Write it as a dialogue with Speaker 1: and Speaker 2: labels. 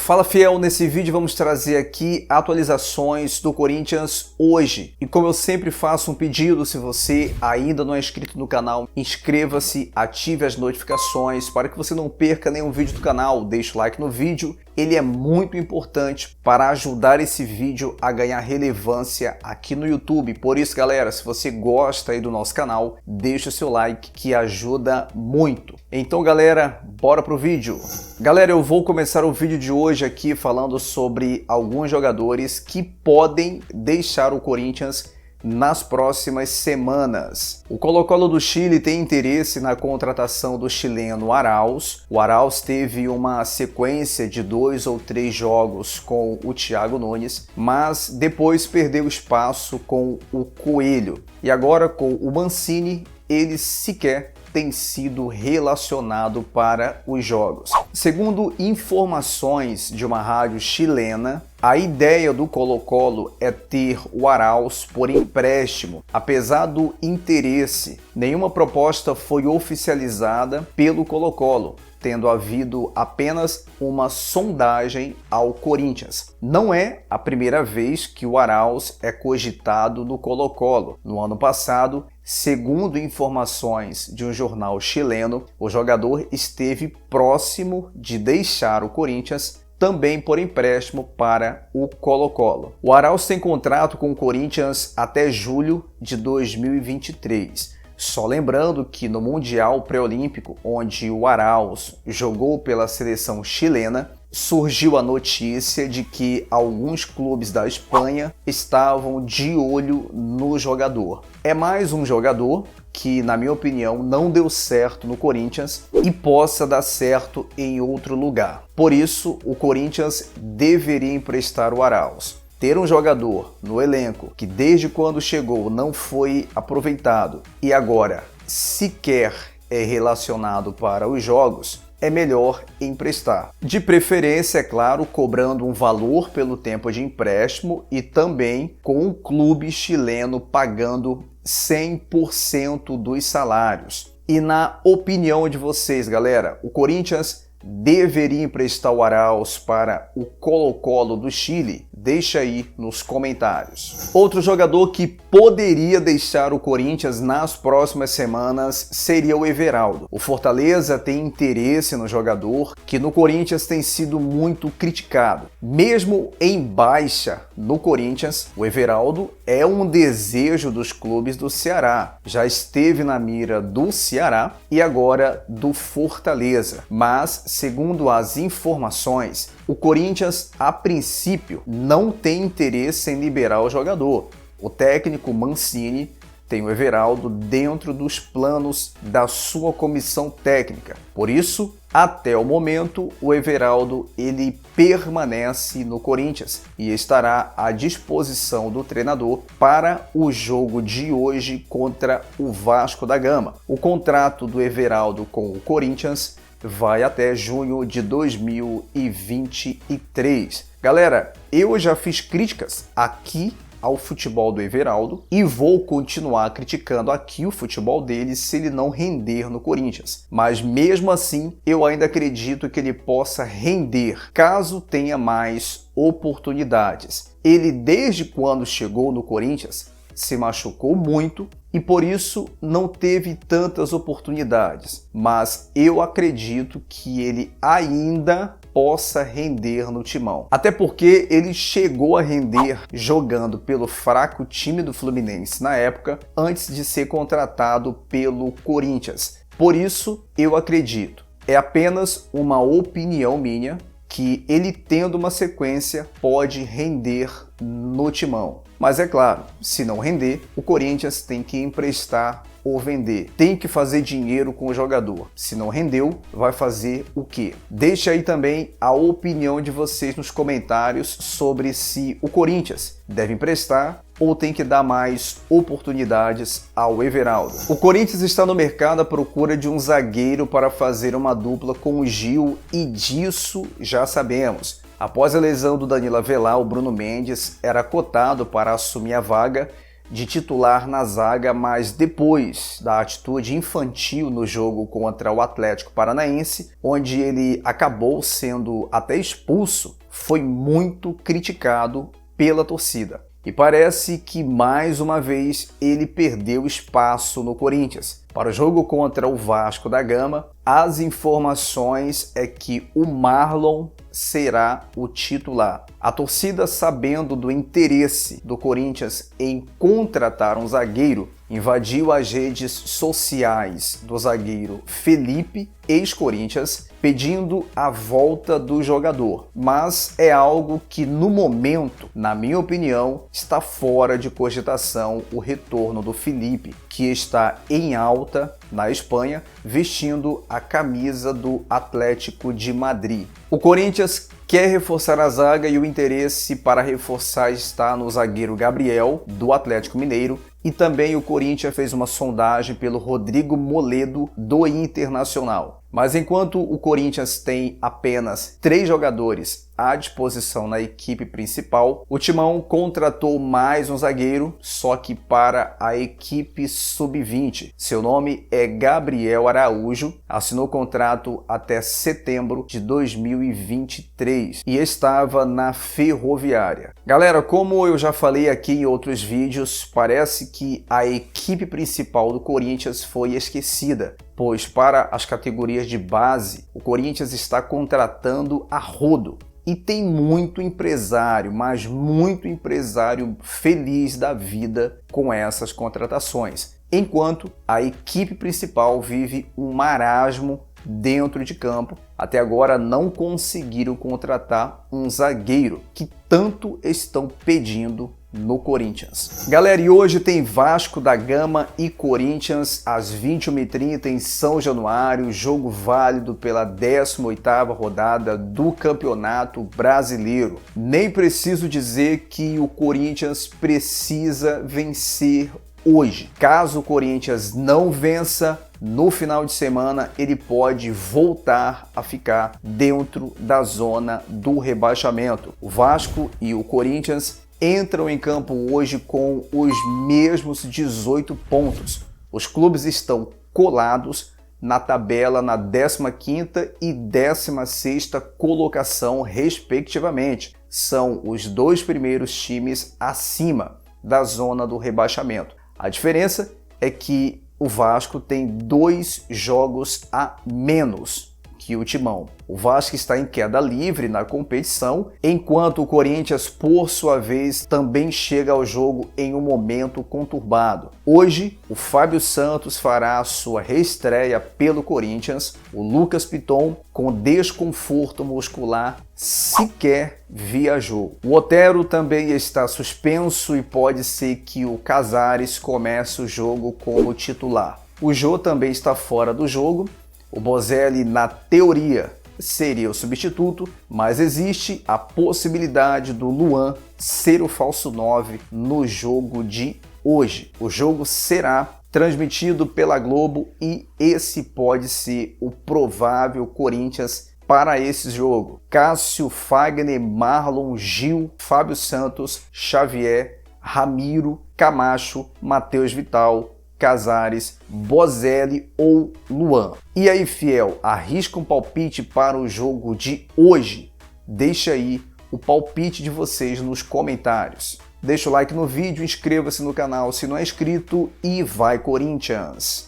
Speaker 1: Fala fiel, nesse vídeo vamos trazer aqui atualizações do Corinthians hoje. E como eu sempre faço um pedido, se você ainda não é inscrito no canal, inscreva-se, ative as notificações para que você não perca nenhum vídeo do canal, deixe o like no vídeo. Ele é muito importante para ajudar esse vídeo a ganhar relevância aqui no YouTube. Por isso, galera, se você gosta aí do nosso canal, deixa o seu like que ajuda muito. Então, galera, bora pro vídeo. Galera, eu vou começar o vídeo de hoje aqui falando sobre alguns jogadores que podem deixar o Corinthians nas próximas semanas. O Colo-Colo do Chile tem interesse na contratação do chileno Arauz. O Arauz teve uma sequência de 2 ou 3 jogos com o Thiago Nunes, mas depois perdeu espaço com o Coelho. E agora com o Mancini, ele sequer tem sido relacionado para os jogos. Segundo informações de uma rádio chilena, a ideia do Colo-Colo é ter o Arauz por empréstimo. Apesar do interesse, nenhuma proposta foi oficializada pelo Colo-Colo, tendo havido apenas uma sondagem ao Corinthians. Não é a primeira vez que o Arauz é cogitado no Colo-Colo. No ano passado, segundo informações de um jornal chileno, o jogador esteve próximo de deixar o Corinthians também por empréstimo para o Colo-Colo. O Arauz tem contrato com o Corinthians até julho de 2023. Só lembrando que no Mundial Pré-Olímpico, onde o Arauz jogou pela seleção chilena, surgiu a notícia de que alguns clubes da Espanha estavam de olho no jogador. É mais um jogador que, na minha opinião, não deu certo no Corinthians e possa dar certo em outro lugar. Por isso, o Corinthians deveria emprestar o Arauz. Ter um jogador no elenco que desde quando chegou não foi aproveitado e agora sequer é relacionado para os jogos, é melhor emprestar. De preferência, é claro, cobrando um valor pelo tempo de empréstimo e também com o clube chileno pagando 100% dos salários. E na opinião de vocês, galera, o Corinthians deveria emprestar o Arauz para o Colo-Colo do Chile? Deixa aí nos comentários. Outro jogador que poderia deixar o Corinthians nas próximas semanas seria o Everaldo. O Fortaleza tem interesse no jogador, que no Corinthians tem sido muito criticado. Mesmo em baixa no Corinthians, o Everaldo é um desejo dos clubes do Ceará. Já esteve na mira do Ceará e agora do Fortaleza. Mas, segundo as informações, o Corinthians, a princípio, não tem interesse em liberar o jogador. O técnico Mancini tem o Everaldo dentro dos planos da sua comissão técnica. Por isso, até o momento, o Everaldo ele permanece no Corinthians e estará à disposição do treinador para o jogo de hoje contra o Vasco da Gama. O contrato do Everaldo com o Corinthians vai até junho de 2023. Galera, eu já fiz críticas aqui ao futebol do Everaldo e vou continuar criticando aqui o futebol dele se ele não render no Corinthians. Mas mesmo assim, eu ainda acredito que ele possa render caso tenha mais oportunidades. Ele, desde quando chegou no Corinthians, se machucou muito e por isso não teve tantas oportunidades. Mas eu acredito que ele ainda possa render no timão. Até porque ele chegou a render jogando pelo fraco time do Fluminense na época, antes de ser contratado pelo Corinthians. Por isso, eu acredito, é apenas uma opinião minha, que ele tendo uma sequência pode render no timão. Mas é claro, se não render, o Corinthians tem que emprestar ou vender. Tem que fazer dinheiro com o jogador. Se não rendeu, vai fazer o quê? Deixa aí também a opinião de vocês nos comentários sobre se o Corinthians deve emprestar ou tem que dar mais oportunidades ao Everaldo. O Corinthians está no mercado à procura de um zagueiro para fazer uma dupla com o Gil e disso já sabemos. Após a lesão do Danilo Avelar, o Bruno Mendes era cotado para assumir a vaga, de titular na zaga, mas depois da atitude infantil no jogo contra o Atlético Paranaense, onde ele acabou sendo até expulso, foi muito criticado pela torcida. E parece que mais uma vez ele perdeu espaço no Corinthians. Para o jogo contra o Vasco da Gama, as informações é que o Marlon será o titular. A torcida, sabendo do interesse do Corinthians em contratar um zagueiro, invadiu as redes sociais do zagueiro Felipe, ex-Corinthians, pedindo a volta do jogador. Mas é algo que no momento, na minha opinião, está fora de cogitação o retorno do Felipe, que está em alta na Espanha, vestindo a camisa do Atlético de Madrid. O Corinthians quer reforçar a zaga e o interesse para reforçar está no zagueiro Gabriel, do Atlético Mineiro, e também o Corinthians fez uma sondagem pelo Rodrigo Moledo, do Internacional. Mas enquanto o Corinthians tem apenas 3 jogadores à disposição na equipe principal, o Timão contratou mais um zagueiro, só que para a equipe sub-20. Seu nome é Gabriel Araújo, assinou contrato até setembro de 2023 e estava na Ferroviária. Galera, como eu já falei aqui em outros vídeos, parece que a equipe principal do Corinthians foi esquecida, pois para as categorias de base, o Corinthians está contratando a rodo. E tem muito empresário, mas muito empresário feliz da vida com essas contratações. Enquanto a equipe principal vive um marasmo dentro de campo. Até agora não conseguiram contratar um zagueiro que tanto estão pedindo no Corinthians. Galera, e hoje tem Vasco da Gama e Corinthians às 21h30 em São Januário, jogo válido pela 18ª rodada do Campeonato Brasileiro. Nem preciso dizer que o Corinthians precisa vencer hoje. Caso o Corinthians não vença, no final de semana ele pode voltar a ficar dentro da zona do rebaixamento. O Vasco e o Corinthians entram em campo hoje com os mesmos 18 pontos. Os clubes estão colados na tabela na 15ª e 16ª colocação, respectivamente. São os 2 primeiros times acima da zona do rebaixamento. A diferença é que o Vasco tem 2 jogos a menos que o Timão. O Vasco está em queda livre na competição, enquanto o Corinthians, por sua vez, também chega ao jogo em um momento conturbado. Hoje, o Fábio Santos fará a sua reestreia pelo Corinthians. O Lucas Piton, com desconforto muscular, sequer viajou. O Otero também está suspenso e pode ser que o Casares comece o jogo como titular. O Jô também está fora do jogo. O Bozelli, na teoria, seria o substituto, mas existe a possibilidade do Luan ser o falso 9 no jogo de hoje. O jogo será transmitido pela Globo e esse pode ser o provável Corinthians para esse jogo. Cássio, Fagner, Marlon, Gil, Fábio Santos, Xavier, Ramiro, Camacho, Matheus Vital, Casares, Bozelli ou Luan. E aí, fiel, arrisca um palpite para o jogo de hoje? Deixa aí o palpite de vocês nos comentários. Deixa o like no vídeo, inscreva-se no canal se não é inscrito e vai Corinthians!